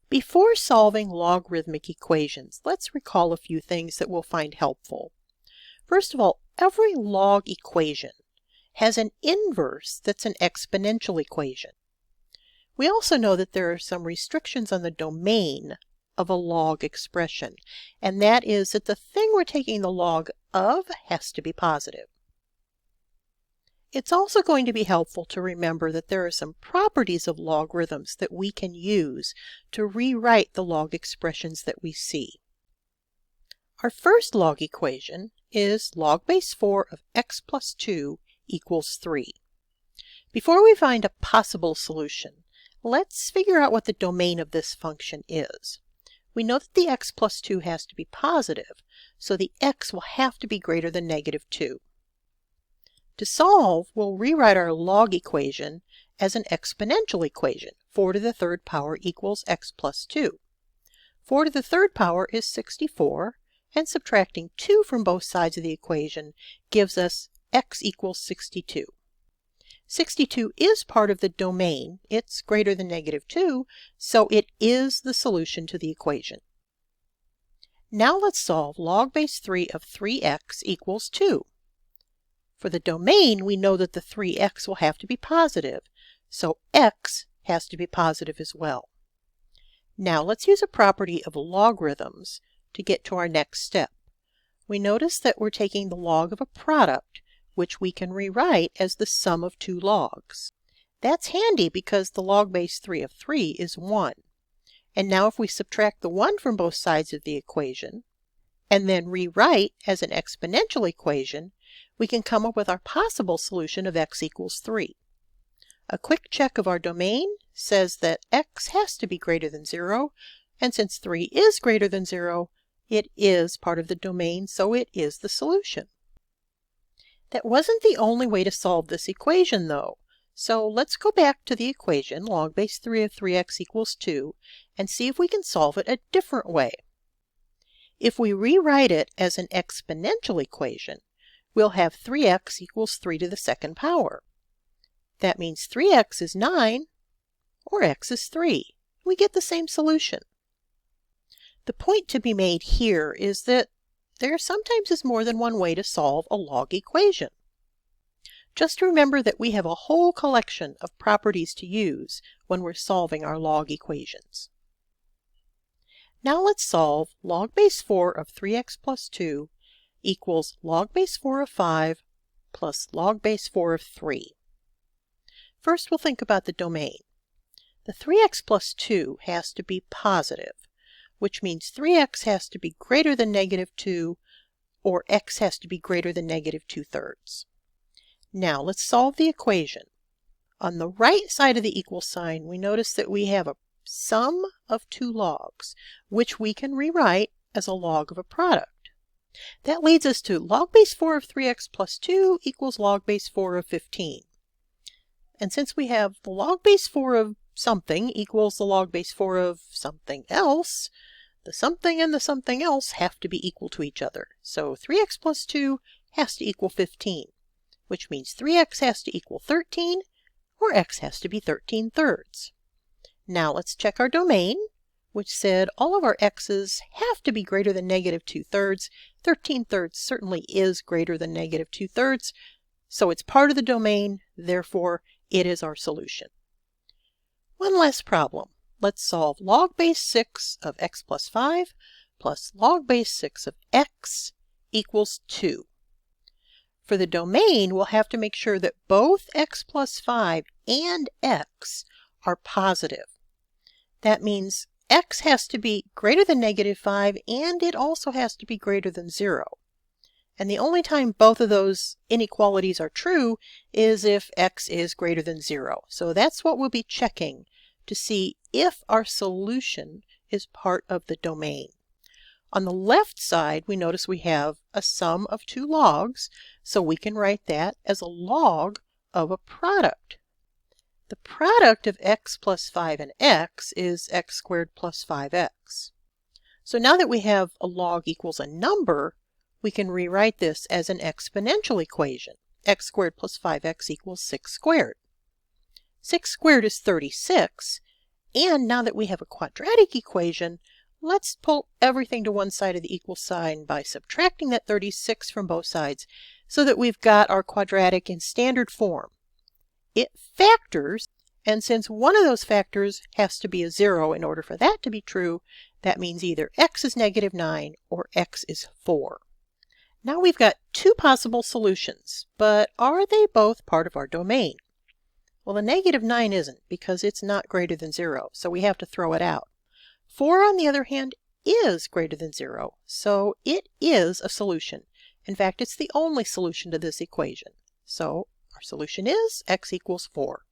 Before solving logarithmic equations, let's recall a few things that we'll find helpful. First of all, every log equation has an inverse that's an exponential equation. We also know that there are some restrictions on the domain of a log expression, and that is that the thing we're taking the log of has to be positive. It's also going to be helpful to remember that there are some properties of logarithms that we can use to rewrite the log expressions that we see. Our first log equation is log base 4 of x plus 2 equals 3. Before we find a possible solution, let's figure out what the domain of this function is. We know that the x plus 2 has to be positive, so the x will have to be greater than negative 2. To solve, we'll rewrite our log equation as an exponential equation. 4 to the third power equals x plus 2. 4 to the third power is 64, and subtracting 2 from both sides of the equation gives us x equals 62. 62 is part of the domain. It's greater than negative 2, so it is the solution to the equation. Now let's solve log base 3 of 3x equals 2. For the domain, we know that the 3x will have to be positive, so x has to be positive as well. Now let's use a property of logarithms to get to our next step. We notice that we're taking the log of a product, which we can rewrite as the sum of two logs. That's handy because the log base 3 of 3 is 1. And now if we subtract the 1 from both sides of the equation, and then rewrite as an exponential equation, we can come up with our possible solution of x equals 3. A quick check of our domain says that x has to be greater than 0, and since 3 is greater than 0, it is part of the domain, so it is the solution. That wasn't the only way to solve this equation, though. So let's go back to the equation, log base 3 of 3x equals 2, and see if we can solve it a different way. If we rewrite it as an exponential equation, we'll have 3x equals 3 to the second power. That means 3x is 9, or x is 3. We get the same solution. The point to be made here is that there sometimes is more than one way to solve a log equation. Just remember that we have a whole collection of properties to use when we're solving our log equations. Now let's solve log base 4 of 3x plus 2 equals log base 4 of 5 plus log base 4 of 3. First, we'll think about the domain. The 3x plus 2 has to be positive, which means 3x has to be greater than negative 2, or x has to be greater than negative 2/3. Now let's solve the equation. On the right side of the equal sign, we notice that we have a sum of two logs, which we can rewrite as a log of a product. That leads us to log base 4 of 3x plus 2 equals log base 4 of 15. And since we have the log base 4 of something equals the log base 4 of something else, the something and the something else have to be equal to each other. So 3x plus 2 has to equal 15, which means 3x has to equal 13, or x has to be 13/3. Now let's check our domain, which said all of our x's have to be greater than negative 2/3. 13/3 certainly is greater than negative 2/3, so it's part of the domain, therefore it is our solution. One last problem. Let's solve log base 6 of x plus 5 plus log base 6 of x equals 2. For the domain, we'll have to make sure that both x plus 5 and x are positive. That means x has to be greater than negative 5, and it also has to be greater than 0. And the only time both of those inequalities are true is if x is greater than 0. So that's what we'll be checking to see if our solution is part of the domain. On the left side, we notice we have a sum of two logs, so we can write that as a log of a product. The product of x plus 5 and x is x squared plus 5x. So now that we have a log equals a number, we can rewrite this as an exponential equation. X squared plus 5x equals 6 squared. 6 squared is 36, And now that we have a quadratic equation, let's pull everything to one side of the equal sign by subtracting that 36 from both sides so that we've got our quadratic in standard form. It factors, and since one of those factors has to be a 0 in order for that to be true, that means either x is -9 or x is 4. Now we've got two possible solutions, but are they both part of our domain? Well, the -9 isn't, because it's not greater than 0, so we have to throw it out. 4, on the other hand, is greater than 0, so it is a solution. In fact, it's the only solution to this equation. So our solution is x equals 4.